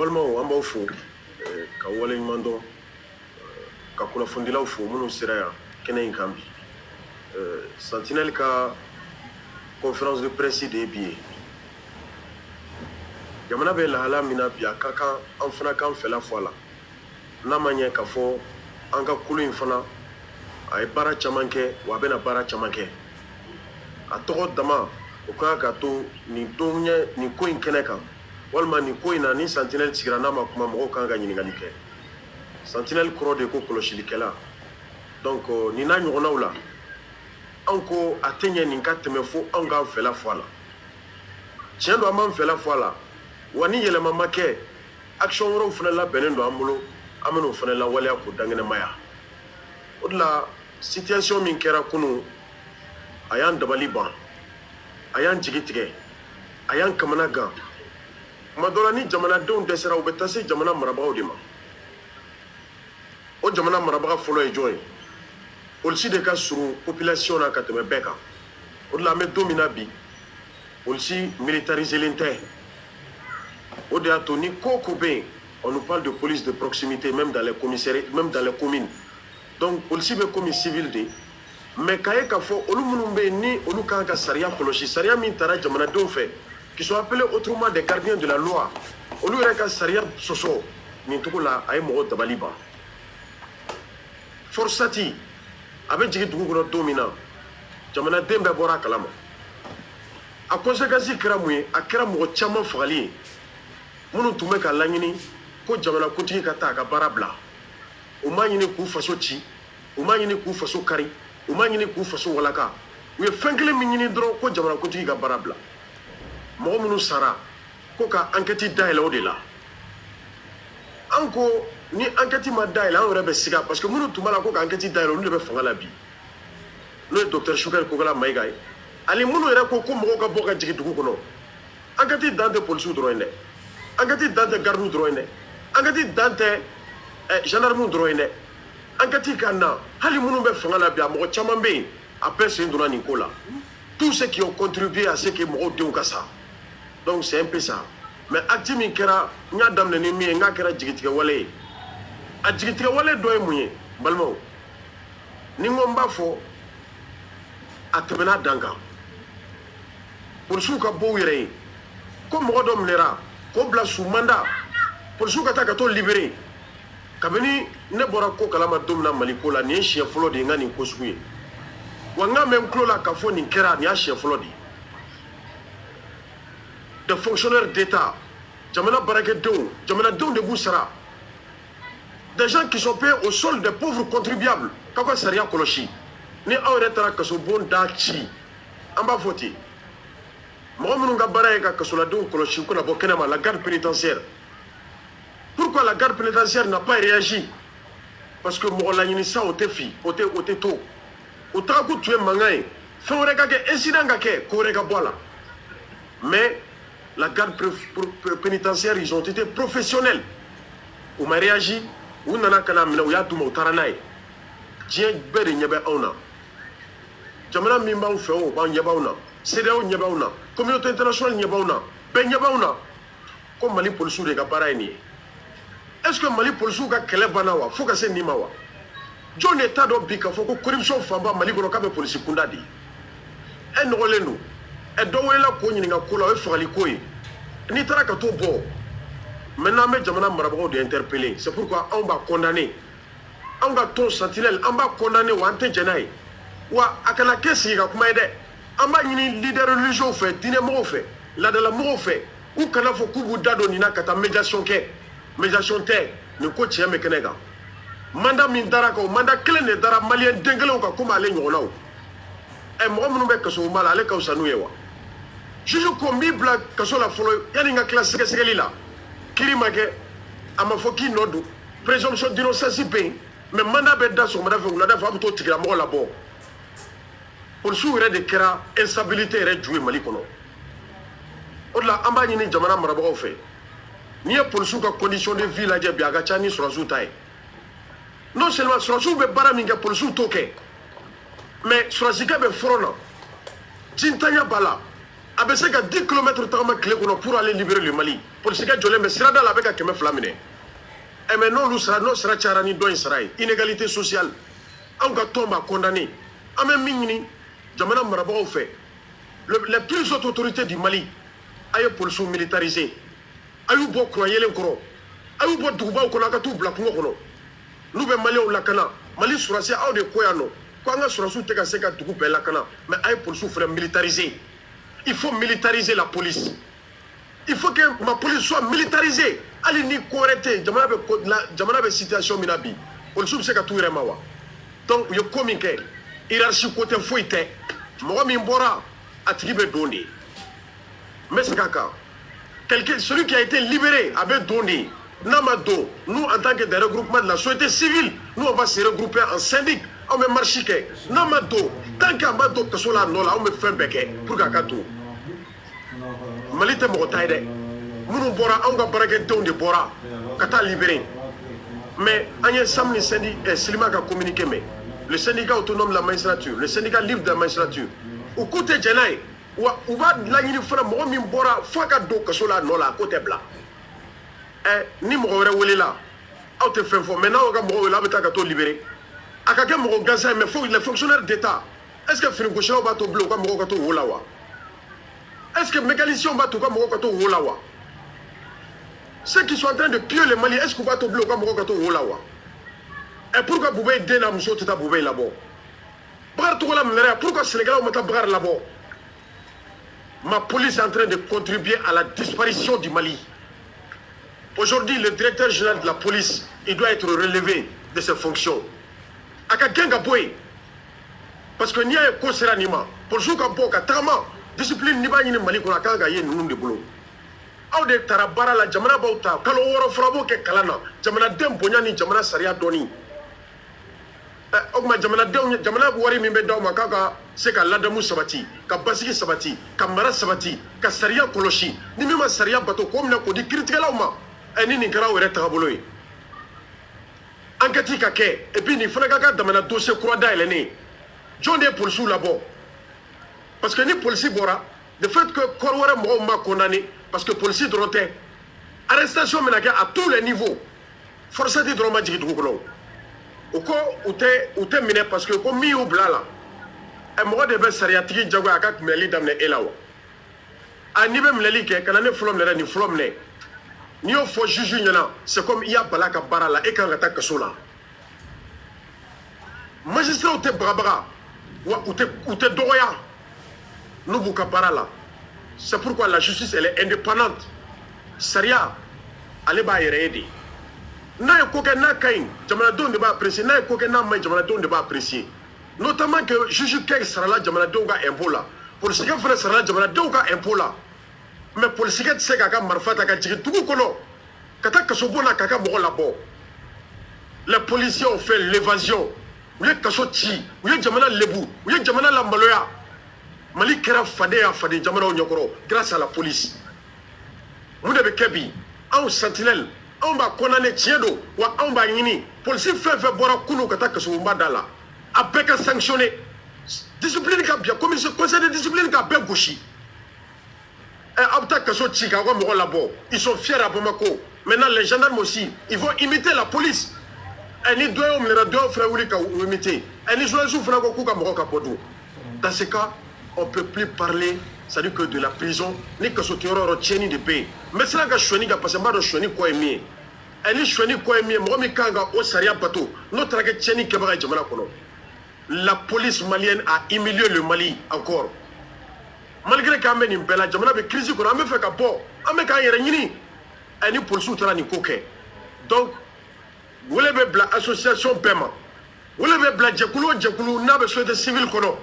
balimaw an b'aw fo ka waleɲuman dɔn ka kunnafonidilaw fo minnu sera yan kɛnɛ in kan bi Sentinelle ka conférence de presse de ye bi ye jamana bɛ lahala min na bi a ka kan an fana k'an fɛla fɔ a la n'a ma ɲɛ k'a fɔ an ka kulu in fana a ye baara caman kɛ wa a bɛna baara caman kɛ a tɔgɔ dama o kan ka to nin don ɲɛ nin ko in kɛnɛ kan walima nin ko in na ni Sentinelle sigira n'a ma kuma mɔgɔw kan ka ɲininkali kɛ Sentinelle kɔrɔ de ko kɔlɔsilikɛla donc nin n'a ɲɔgɔnnaw la an ko a tɛ ɲɛ nin ka tɛmɛ fo anw k'an fɛla fɔ a la tiɲɛ don an b'an fɛla fɔ a la wa ni yɛlɛma ma kɛ action wɛrɛw fana labɛnnen don an bolo an bɛn'o fana lawaleya k'o daŋɛnɛmaya o de la situation min kɛra kunun a y'an dabali ban a y'an jigi tigɛ a y'an kamana gan tuma dɔ la ni jamanadenw dɛsɛra u bɛ taa se jamana marabagaw de ma o jamana marabaga fɔlɔ ye jɔn ye polisi de ka surun population na ka tɛmɛ bɛɛ kan o de la an bɛ don min na bi polisi militariselen tɛ o de y'a to ni ko o ko bɛ yen on nous parle de police de proximité même dans les commissariats même dans les communes donc polisi bɛ komi civil de mais k'a ye k'a fɔ olu minnu bɛ yen ni olu kan ka sariya kɔlɔsi sariya min taara jamanadenw fɛ qui sont appelés autrement des gardiens de la loi olu yɛrɛ ka sariya sɔsɔ nin cogo la a ye mɔgɔw dabali ban Forsati a bɛ jigin dugu kɔnɔ don min na jamanaden bɛɛ bɔra a kalama a conséquence kɛra mun ye a kɛra mɔgɔ caman fagali ye minnu tun bɛ ka laɲini ko jamanakuntigi ka taa a ka baara bila u m'a ɲini k'u faso ci u m'a ɲini k'u faso kari u m'a ɲini k'u faso walaka u ye fɛn kelen min ɲini dɔrɔn ko jamanakuntigi ka baara bila mɔgɔ minnu sara ko ka enquête dayɛlɛ o de la an ko ni enquête ma dayɛlɛ an yɛrɛ bɛ siga parce que minnu tun b'a la ko ka enquête dayɛlɛ olu de bɛ fanga la bi n'o ye docteur Sukari Kokala Mayiga ye ani minnu yɛrɛ ko mɔgɔw ka bɔ ka jigin dugu kɔnɔ enquête dan tɛ polisiw dɔrɔn ye dɛ enquête dan tɛ gardiw dɔrɔn ye dɛ enquête dan tɛ gendarmew dɔrɔn ye dɛ enquête ka na hali minnu bɛ fanga la bi a mɔgɔ caman bɛ yen a bɛɛ sen donna nin ko la tous ceux qui ont contribué à ce que mɔgɔw denw ka sa donc c'est un peu ça mais acte min kɛra n y'a daminɛ ni min ye n k'a kɛra jigitigɛ wale ye a jigitigɛ wale dɔ ye mun ye balimaw ni n ko n b'a fɔ a tɛmɛna dan kan polisiw ka bɔ u yɛrɛ ye ko mɔgɔ dɔ minɛra k'o bila sous mandat polisiw ka taa ka t'o libérer kabini ne bɔra ko kalama don min na Mali ko la nin ye siɲɛ fɔlɔ de ye n ka nin ko sugu ye wa n ka mɛn n tulo la k'a fɔ nin kɛra nin y'a siɲɛ fɔlɔ de ye des fonctionnaires d'État jamana baarakɛdenw jamanadenw de b'u sara des gens qui sont payés au sol des pauvres contribuables k'aw ka sariya kɔlɔsi ni aw yɛrɛ taara kasobon da ci an b'a fɔ ten mɔgɔ minnu ka baara ye ka kasoladenw kɔlɔsi u kana bɔ kɛnɛma la garde pénitentiaire pourquoi la garde pénitentiaire n'a pas réagi parce que mɔgɔ laɲini sa o tɛ fi o tɛ to o tagako tun ye mankan ye fɛn wɛrɛ ka kɛ incident ka kɛ ko wɛrɛ ka bɔ a la mais la garde pénitentiaire ils ont été professionnels u ma réagi u nana ka na minɛ u y'a d'u ma u taara n'a ye diɲɛ bɛɛ de ɲɛ bɛ anw na jamana min b'anw fɛ o b'an ɲɛ b'aw na CEDEAO ɲɛ b'aw na communauté internationale ɲɛ b'aw na bɛɛ ɲɛ b'aw na ko Mali polisiw de ka baara ye nin ye est-ce que Mali polisiw ka kɛlɛ banna wa fo ka se nin ma wa jɔn de t'a dɔn bi k'a fɔ ko corruption fanba Mali kɔnɔ k'a bɛ polisi kunda de ye e nɔgɔlen don dɔ welela k'o ɲininka ko la o ye fagali ko ye n'i taara ka t'o bɔ maintenant an bɛ jamana marabagaw de interpeller c'est pourquoi anw b'a condamner anw ka ton Sentinelle an b'a condamner wa an tɛ jɛn n'a ye wa a kana kɛ sigi ka kuma ye dɛ an b'a ɲini leader religieux fɛ diinɛmɔgɔw fɛ laadalamɔgɔw fɛ u kana fɔ k'u b'u da don nin na ka taa médiation kɛ médiation tɛ nin ko tiɲɛ bɛ kɛnɛ kan mandat min dara kan o mandat kelen de dara maliyɛn den kelenw kan komi ale ɲɔgɔnnaw mɔgɔ minnu bɛ kasobonba la ale ka fisa n'u ye wa juge ko n b'i bila kaso la fɔlɔ yanni n ka tila sɛgɛsɛgɛli la kiiri ma kɛ a ma fɔ k'i nɔ don présomption d'innocence bɛ yen mais mandat bɛ da sɔgɔmada fɛ wulada fɛ a bɛ t'o tigilamɔgɔ labɔ polisiw yɛrɛ de kɛra instabilité yɛrɛ ju ye Mali kɔnɔ o de la an b'a ɲini jamana marabagaw fɛ n'i ye polisiw ka condition de vie lajɛ bi a ka ca ni sɔrɔsiw ta ye non seulement sɔrɔsiw bɛ baara min kɛ polisiw t'o kɛ mais sɔrɔsikɛ bɛ front na jintanya b'a la a se ka 10 km tagama tile kɔnɔ pour aller libérer le Mali polisikɛ jɔlen bɛ sirada la a bɛ ka 100 minɛ mais n'olu sara n'o sara cayara ni dɔ in sara ye inégalité sociale anw ka tɔn b'a condamné an bɛ min ɲini jamana marabagaw fɛ les plus hautes autorités du Mali a ye polisiw militarisé a y'u bɔ kuran yelen kɔrɔ a y'u bɔ dugubaw kɔnɔ a ka t'u bila kungo kɔnɔ n'u bɛ Maliens lakana Mali surasiw aw de ko yan nɔ ko an ka surasiw tɛ ka se ka dugu bɛɛ lakana mais a ye polisiw fana militarisé. Il faut militariser la police. Il faut que ma police soit militarisée. Ali ni korete jamana be situation minabi. Police be se ka tout rema wa. Donc yo komi ke hiérarchie côté foité. Mo mi mbora atigi be donné. Mais c'est kaka. Celui qui a été libéré avait donné. Namado, nous en tant que des regroupements de la société civile, nous on va se regrouper en syndic. On me marche ke. Namado, tant qu'Amado que soit là non là on me fait un bec pour kakato. Mali te mo taide. Munu bora on ga barake don de bora kata libéré. Mais anye samni syndic Slima ka communiqué mais le syndicat autonome de la magistrature, le syndicat libre de la magistrature. Au côté Jenai ou va la ñini fana mo mi bora faka do que soit là non là côté bla. Ni mo wéré wélé là. Aw te fait fort maintenant on ga mo wélé abeta ka to libéré. Akake mo gaza mais faut les fonctionnaires d'état. Est-ce que Frigochao va to bloquer mo ka to wolawa? Est-ce que mécanicien va to ka mo ka to wolawa? Ceux qui sont en train de piller les Mali, est-ce qu'on va to bloquer mo ka to wolawa? Et pourquoi Boubé dena muso tata Boubé là-bas? Brar to la mnere, pourquoi Sénégal on meta brar là-bas? Ma police est en train de contribuer à la disparition du Mali. Aujourd'hui, le directeur général de la police, il doit être relevé de ses fonctions. Akagenga boy parce que n'y a ko sera nima pour jouer comme boka tama discipline ni ba ni Mali ko akanga ye nunu de bolo aw de tarabara la jamana bauta kalo woro frabo ke kalana jamana dem bonya ni jamana saria doni ogma jamana dem jamana wari mi be daw makaka se ka ladamu sabati ka basiki sabati ka mara sabati ka saria koloshi ni mi ma saria bato ko mna ko di critiquer lawma eni ni kara were tabolo yi enquête kake et puis ni fana kaka damana dossier croix d'Ailene John des policiers là-bas parce que ni policiers bora le fait que korwara mo ma condamné parce que policiers droté arrestation menaka à tous les niveaux forcé de drama jigi dugukolo uko ute mine parce que ko mi oblala e mo de be sariatigi jago aka meli damne elawa ani be meli ke kana ne flom le ni flom ne ni o fo juju nyana c'est comme il y a balaka barala et quand attaque sola magistrat te brabara ou te doya nous buka barala c'est pourquoi la justice elle est indépendante saria ale ba yere edi na ko ke na kain jamana don de ba apprécier na ko ke na mai jamana don de ba apprécier notamment que juju ke sera la jamana don ga impola pour ce que fera sera la jamana don ga impola mais pour ce que c'est kaka marfata ka jigi tugu kono kata kasobona kaka mo la bo les policiers ont fait l'évasion ou les kasoti ou les jamana lebu ou les jamana la maloya Mali kera fade jamana o nyokoro grâce à la police mu de be kebi en sentinelle on va condamner tiedo wa on va yini police fait bora kunu kata kasumba dala abeka sanctionner discipline ka bien comme ce conseil de discipline ka be gauchi ils sont fiers à Bamako. Maintenant, les gendarmes aussi, ils vont imiter la police. Dans ce cas, on ne peut plus parler, c'est-à-dire que de la prison, ni que ce qui aura retenu de paix. Mais c'est là que je suis parce que je suis quoi aimer. La police malienne a humilié le Mali encore. Malgré qu'il y a une belle crise, on a fait qu'à bord, on a fait qu'à une police qui a une coquette. Donc, vous avez l'association Bema, vous avez la Djekoulou, n'a pas de civil kono.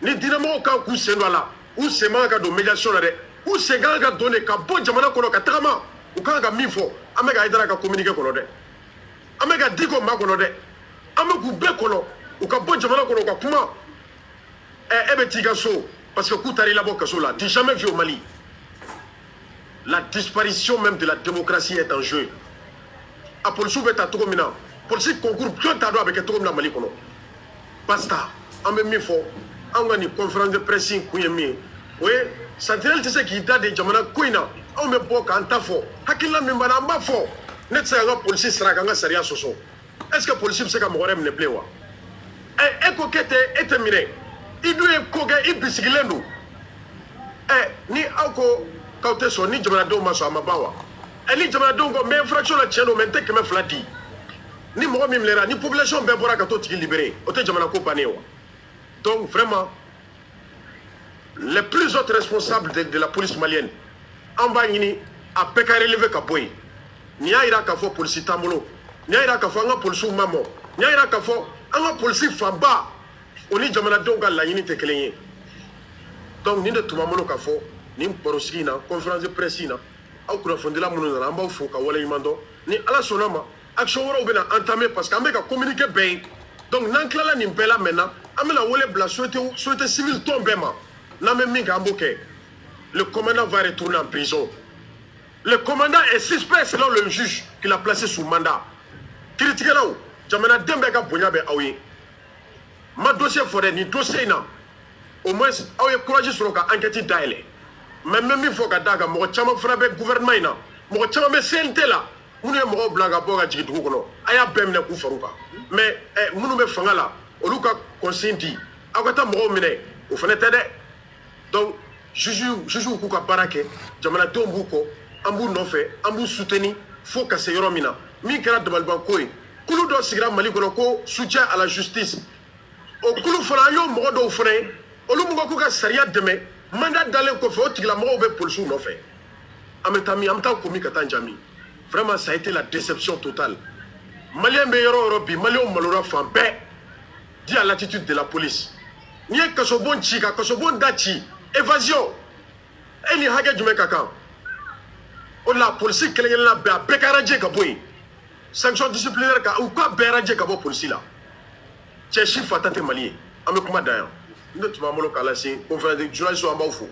Ni dynamo ka ku se là, ou c'est manque de médiation là, ou c'est gars qui donné qu'à bon jamana kono ka trama, ou quand ka mifo, amega idara ka communiquer kono de. Amega diko ma kono de. Amegu be kono, ou ka bon jamana kono ka kuma. Ebetigaso. Parce que Koutari Labo Kasola, tu n'as jamais vu au Mali. La disparition même de la démocratie est en jeu. A police est à Togomina. Police concours bien tard avec Togomina Mali. Basta. On me mis fort. On a une conférence de presse. oui sentinelle tɛ se k'i da de jamana ko in na anw bɛ bɔ k'an ta fɔ hakilina min b'an na an b'a fɔ ne tɛ se ka n ka polisi sara k'an ka sariya sɔsɔ est ce que polisi bɛ se ka mɔgɔ wɛrɛ minɛ bilen wa e ko k'e tɛ minɛ i dun ye ko kɛ i bisigilen don ni aw ko k'aw tɛ sɔn ni jamanadenw ma sɔn a ma ban wa ni jamanadenw ko mais infraction la tiɲɛ don mais n tɛ 200 di ni mɔgɔ min minɛra ni population bɛɛ bɔra ka t'o tigi libérer o tɛ jamana ko bannen ye wa donc vraiment les plus autres responsables de la police malienne an b'a ɲini a bɛɛ ka relever ka bɔ yen nin y'a yira k'a fɔ polisi t'an bolo nin y'a yira k'a fɔ an ka polisiw ma mɔ nin y'a yira k'a fɔ an ka polisi fanba o ni jamanadenw ka laɲini tɛ kelen ye donc nin de tun b'an bolo k'a fɔ nin barosigi in na conférence de presse in na aw kunnafonidila minnu nana an b'aw fo ka waleɲuman dɔn ni ala sɔnna ma action wɛrɛw bɛna entamer parce que an bɛ ka communiquer bɛɛ ye donc n'an tilala nin bɛɛ la maintenant an bɛna wele bila société civile tɔn bɛɛ ma n'an bɛ min kɛ an b'o kɛ le commandant va retourner en prison le commandant est suspect selon le juge qu'il a placé sous mandat kiiritigɛlaw jamanaden bɛɛ ka bonya bɛ aw ye ma dossier fɔ dɛ nin dossier in na au moins aw ye courage sɔrɔ ka enquête dayɛlɛ mais n bɛ min fɔ ka d'a kan mɔgɔ caman fana bɛ gouvernement in na mɔgɔ caman bɛ CNT la minnu ye mɔgɔw bila ka bɔ ka jigin dugu kɔnɔ a y'a bɛɛ minɛ k'u far'u kan mais minnu bɛ fanga la olu ka consigne di aw ka taa mɔgɔw minɛ o fana tɛ dɛ donc juges k'u ka baara kɛ jamanadenw b'u kɔ an b'u nɔfɛ an b'u soutenir fo ka se yɔrɔ min na min kɛra dabalibanko ye kulu dɔ sigira Mali kɔnɔ ko soutien à la justice o kulu fana an y'o mɔgɔ dɔw fana ye olu mɔgɔ k'u ka sariya dɛmɛ mandat dalen kɔfɛ o tigilamɔgɔw bɛ polisiw nɔfɛ an bɛ taa min an bɛ taa ko min ka taa jami vraiment ça a été la déception totale malien bɛ yɔrɔ o yɔrɔ bi malien malora fan bɛɛ dit à l'attitude de la police n'i ye kasobon ci ka kasobon da ci évasion e ni hakɛ jumɛn ka kan o la polisi kelen-kelenna bɛɛ a bɛɛ ka radier ka bɔ yen sanction disciplinaire ka u k'a bɛɛ radier ka bɔ polisi la cɛ si fata tɛ Mali ye an bɛ kuma dan yan ne tun b'an bolo k'a lase conférence de journalistes an b'aw fo